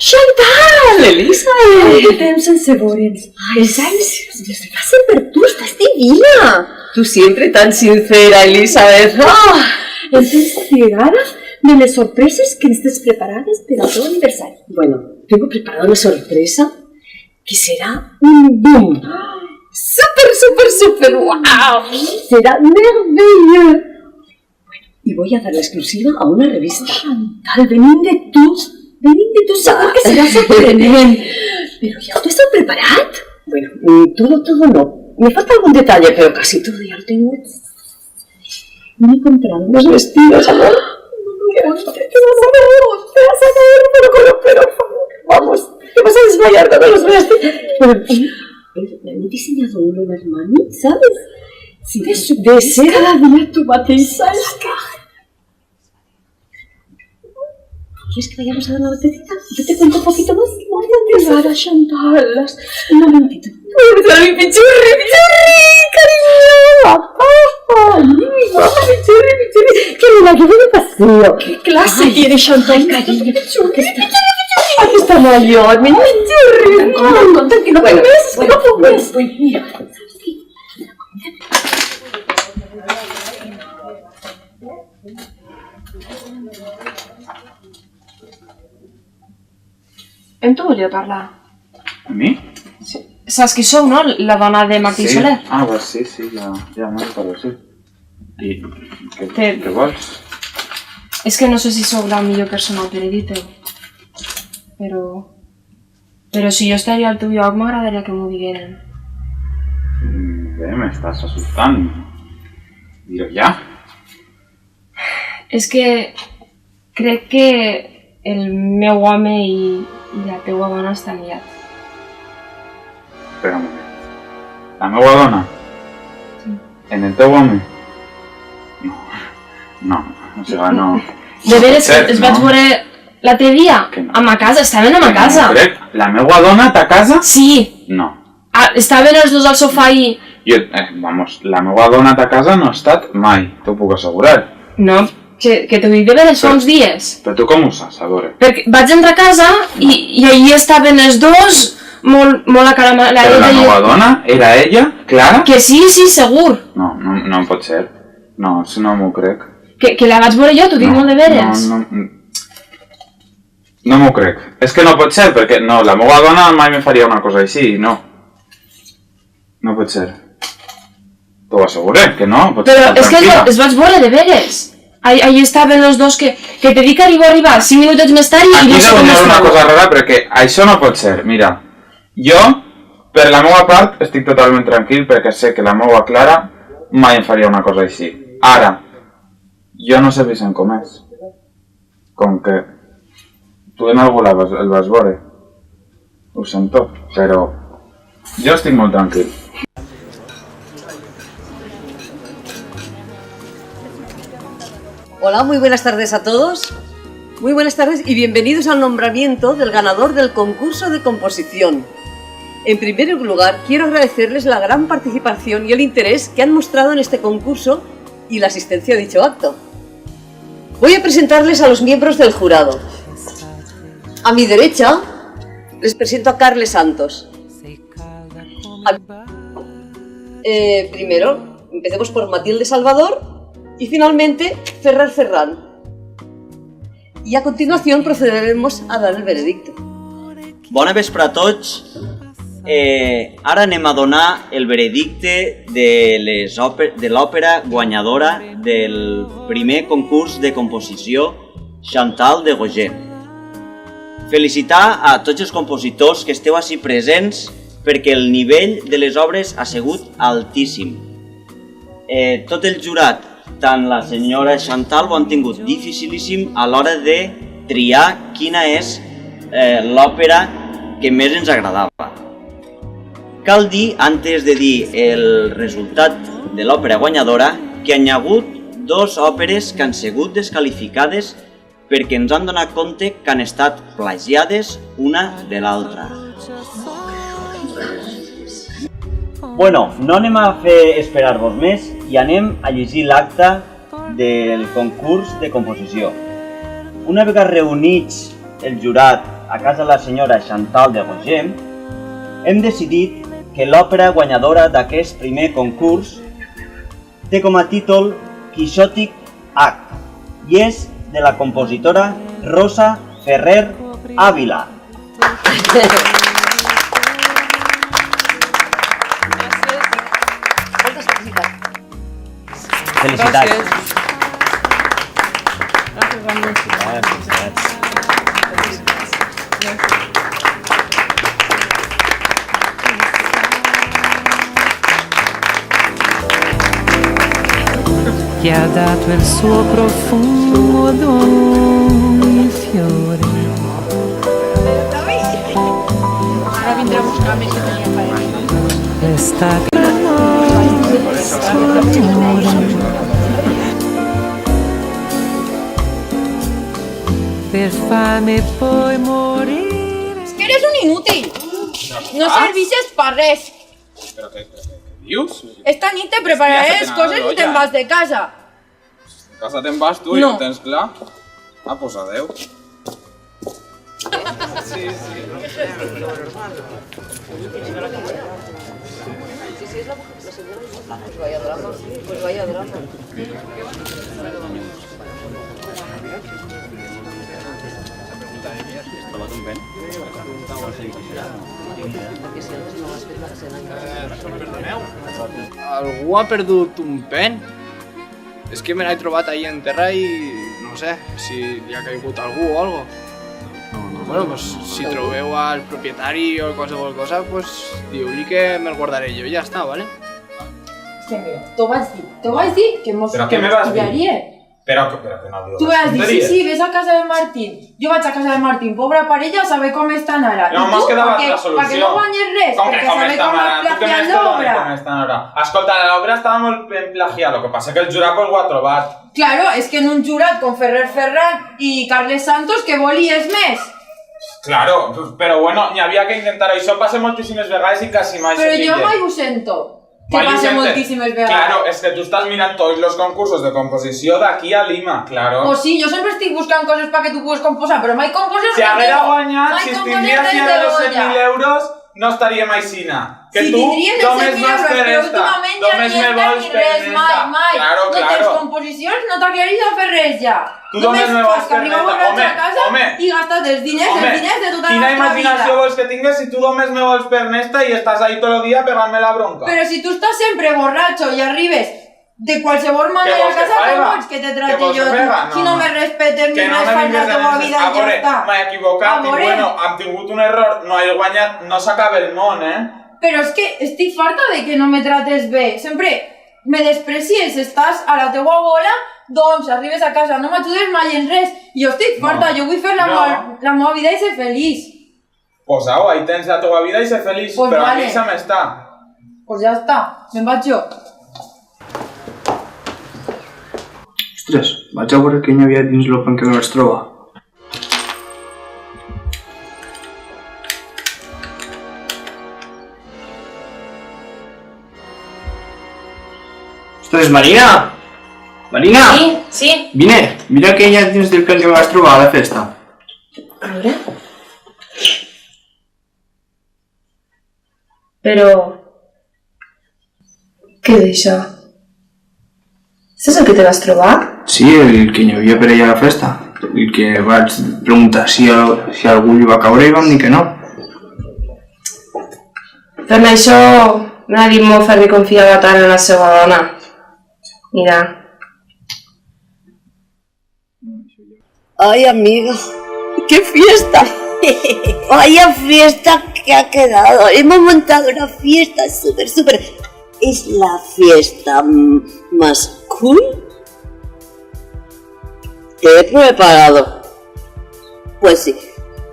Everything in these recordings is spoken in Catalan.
Chantal! Elisabet! Quant de temps sense veure'ns. Els anys es passen per tu, estàs divina. Tú siempre tan sincera, Elisabet. Entonces, llegada de les sorpreses que estés preparades per al teu aniversari. Bueno, tengo preparada una sorpresa que será un boom. ¡Súper, wow! Serà meravellós. Y voy a dar la exclusiva a una revista. Chantal, venint de tu segur que serà sorprenent. Però ja ho estàs preparat? Bueno, todo no. Me falta algún detalle, pero casi todo ya lo tengo. Me comprando Los vestidos, amor. Te vas a caer, pero, por favor, vamos, te vas a desmayar cuando los veas. Me han diseñado uno en Armani, ¿sabes? Sí, de ser cada día tu mateixa. ¿Quieres que vayamos a dar una vueltecita? Yo te cuento un poquito más. Qué rara, Chantal. Un momentito. ¡Ay, pichurri, cariño! ¡Pichurri! ¡Qué mira, qué buen paseo! ¿Qué clase tienes, Chantal, cariño? ¡Pichurri! Aquí está mayor, mi pichurri. Conta que no comes, que no comes. Mira. Em tu volia parlar? A mi? Sí. Saps qui sou, no? La dona de Martí Soler. Ah, pues sí, ja m'ho recordo, sí. I què vols? És que no sé si sou la millor persona per dir-te, però si jo estaria al teu lloc m'agradaria que m'ho digueren. Bé, m'estàs assustant. Dir-ho ja. És que crec que el meu home i la teua dona estan liats. Espera un moment. La meva dona? Sí. En el teu home? No, o sigui, no... De veres, es vaig veure l'altre dia, a ma casa, estaven a ma casa. No crec. La meva dona a ta casa? Sí. No. Estaven els dos al sofà i... Vamos, la meva dona a ta casa no ha estat mai, t'ho puc assegurar. No, que t'ho dic de veres fa uns dies. Però tu com ho saps, a veure? Perquè vaig entrar a casa i allí estaven els dos, molt acaramelats. Però la meva dona? Era ella? Clara? Que sí, segur. No pot ser. No m'ho crec. Que la vaig veure jo, t'ho dic molt de veres. No m'ho crec. És que no pot ser, perquè no, la meva dona mai me faria una cosa així, no. No pot ser. T'ho asseguré, que no, pot ser. Però és que es vaig veure de veres. Allí estaven els dos que te dic que arribar 5 minutets més tard i no sé com Aquí estava. una cosa rara perquè això no pot ser. Mira, jo, per la meva part, estic totalment tranquil perquè sé que la meva Clara mai em faria una cosa així. Ara, jo no sé Vicent com és. Com que tu en algú el vas veure. Ho sento, però jo estic molt tranquil. Hola, muy buenas tardes a todos. Muy buenas tardes y bienvenidos al nombramiento del ganador del concurso de composición. En primer lugar, quiero agradecerles la gran participación y el interés que han mostrado en este concurso y la asistencia a dicho acto. Voy a presentarles a los miembros del jurado. A mi derecha les presento a Carles Santos. Primero, empecemos por Matilde Salvador. Y finalmente, Ferrar Ferran. Y a continuación procederemos a dar el veredicto. Bona vespre a tots. Ara anem a donar el veredicte de l'òpera guanyadora del primer concurs de composició Chantal de Gauguin. Felicitar a tots els compositors que esteu ací presents perquè el nivell de les obres ha sigut altíssim. Tot el jurat, tant la senyora Chantal, ho han tingut dificilíssim a l'hora de triar quina és l'òpera que més ens agradava. Cal dir, antes de dir el resultat de l'òpera guanyadora, que hi ha hagut dues òperes que han sigut desqualificades perquè ens han donat compte que han estat plagiades una de l'altra. Bueno, no anem a fer esperar-vos més i anem a llegir l'acte del concurs de composició. Una vegada reunits el jurat a casa de la senyora Chantal de Rogem, hem decidit que l'òpera guanyadora d'aquest primer concurs té com a títol Quixòtic Act i és de la compositora Rosa Ferrer Ávila. Felicitats. Ti ha dato il suo profumo ad ogni fiore. Ora vindrà a buscar-me si tenia paella. Questa nostra amore per fame poi morire. És que eres un inútil. No serveixes per res. Però què dius? Esta nit te prepararé les coses i te'n vas de casa. A casa te'n vas tu i No. ho tens clar? Ah, pues adeu. Pues vaya drama. Algú ha perdut un pen? És que me l'he trobat ahir en terra i no sé si li ha caigut algú o algo. Bueno, pues si trobeu al propietari o qualsevol cosa, pues diu-li que me'l guardaré jo i ja està, ¿vale? Sí, mira, t'ho vaig dir que mos Però què me vas dir? pillaria. Però que no diu Tu vas dir, sí, ves a casa de Martín. Jo vaig a casa de Martín, pobra parella, a saber com estan ara. No, I m'has tu, quedat perquè- la solució. perquè no guanyes res, Com que perquè com saber estan com ara? has Tu què plagiat m'estàs dient l'obra. com estan ara? Escolta, l'obra estava molt ben plagiada, lo que passa que el jurat pues, ho ha trobat. Claro, és que en un jurat com Ferrer Ferran i Carles Santos, que volies més? Claro, però bueno, n'hi havia que intentar això, passa moltíssimes vegades i quasi mai Però se jo pilla. mai ho sento. Que Mai ho passa sentes. moltíssimes vegades. Claro, és que tu estàs mirant tots els concursos de composició d'aquí a Lima, claro. O sí, jo sempre estic buscant coses perquè tu puguis composar, però mai composes Si haguera guanyat, mai si es composes tindria res si de ara los l'olla. 100.000 euros, no estaríem aixina. Que Si tu tindrien els només 100.000 vas euros, per però esta, últimament ja només ni me està vols ni per res, esta. mai. Claro, No tens claro. composicions, no t'aclaris a fer res ja. Tu només me vols fas que per arriba esta. borratxo a casa Home. i gastes els diners de tota la quina nostra imaginació vida. vols que tingues si tu només me vols per nesta i estàs ahí tot el dia pegant-me la bronca? Però si tu estàs sempre borratxo i arribes de qualsevol manera a vols que casa, faiga? com vols que te Què trate vols jo? que faiga? Si no me respetes ni Que no res me fas la vingues teva a vida a i ja veure, està. m'he equivocat A i veure. bueno, hem tingut un error, no he guanyat, no s'acaba el món, Però és que estic farta de que no me trates bé. Sempre me desprecies, estàs a la teua bola, doncs arribes a casa, no m'ajudes mai en res. Jo estic farta, jo vull fer la meva vida i ser feliç. Pues au, ahí tens la teva vida i ser feliç, Pues però a vale. mi se m'està. Pues ja està, me'n vaig jo. Ostres, vaig a veure què hi havia dins l'open que no es troba. Ostres, Marina! Marina! Sí. Vine, mira què hi ha dins del pen que vas trobar a la festa. A veure... Però... Què és això? Saps el que te vas trobar? Sí, el que hi havia per allà a la festa. El que vaig preguntar si algú li va caure i vam dir que no. Per això m'ha dit molt fer que confiava tant en la seva dona. Mira. Ay, amiga, qué fiesta. Vaya fiesta que ha quedado. Hemos montado una fiesta súper. Es la fiesta más cool que he preparado. Pues sí,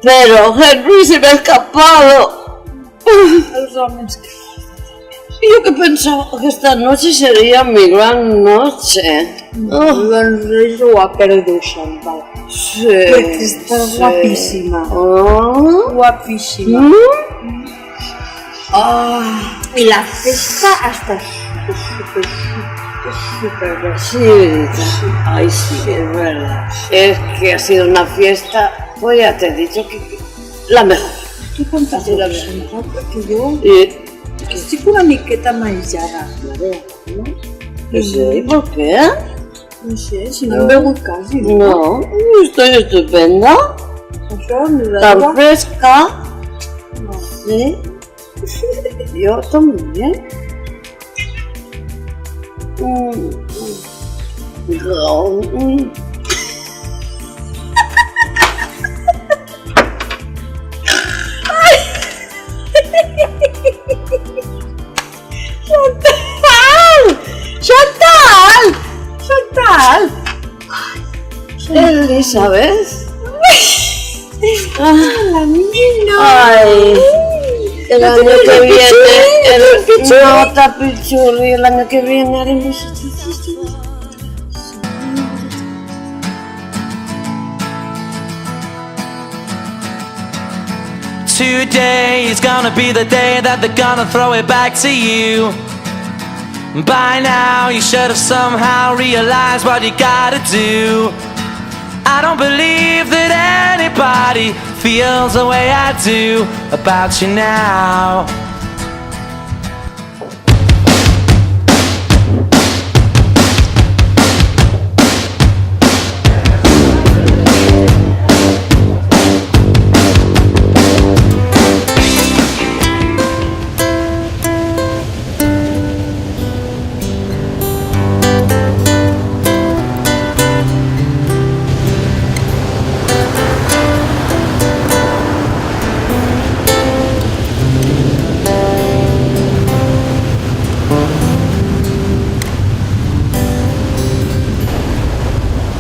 pero Henry se me ha escapado. Yo que pensaba que esta noche sería mi gran noche. Henry lo ha perdido, Chantal. Sí. Porque está guapísima. Guapísima. Y la fiesta hasta súper bien. Sí, Benita. Ay, sí, es verdad. Es que ha sido una fiesta, pues ya te he dicho la mejor. Què contes de la veritat? Perquè jo estic una miqueta maïjada. ¿Sí? ¿Por qué? No sé, si no he begut quasi. No, estoy estupenda. Això, ni de Tan droga. fresca. Sí. Yo también. ¡Chantal! Elizabeth. La niña. Ay, el año que viene, no, tapichurri, el año que viene haremos. Today is gonna be the day that they're gonna throw it back to you. By now you should have somehow realized what you gotta do. I don't believe that anybody feels the way I do about you now.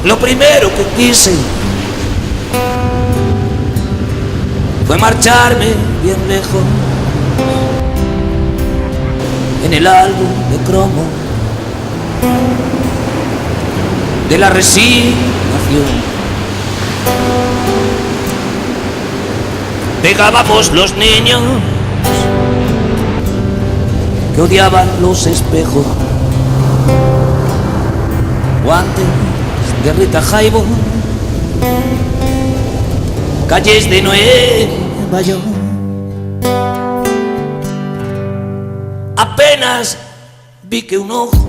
Lo primero que quise fue marcharme bien lejos. En el álbum de cromo de la resignación pegábamos los niños que odiaban los espejos, guantes de Rita Jaibo, calles de Nueva York. Apenas vi que un ojo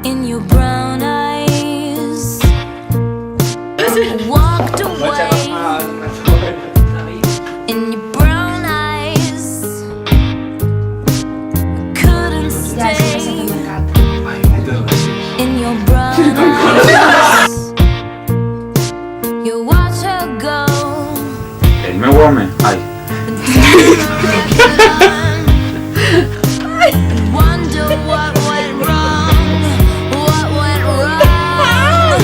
In your brown eyes, I walked away. In your brown eyes, I couldn't stay. In your brown eyes, you watch her go. El meu home, ai. Wonder what went wrong, what went wrong.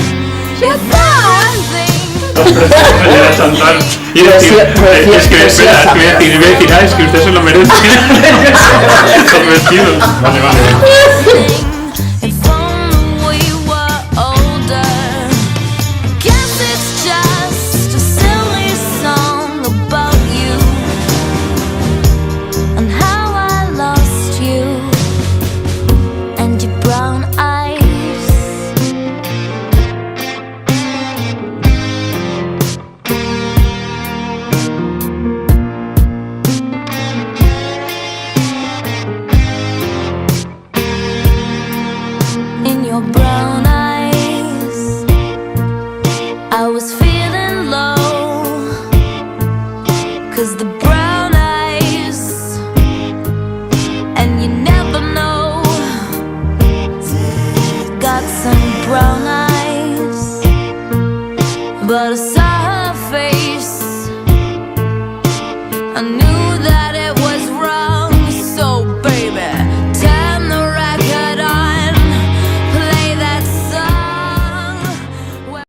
Era Chantal. Y decir, es que espera, voy a decir, es que usted se lo merece. Los vestidos. Vale, vale. If only we were older. Guess it's just a silly song about you and how I lost you and your brown eyes. In your brown eyes, I was feeling low, 'cause the brown eyes, and you never know, got some brown eyes, but I saw her face, I knew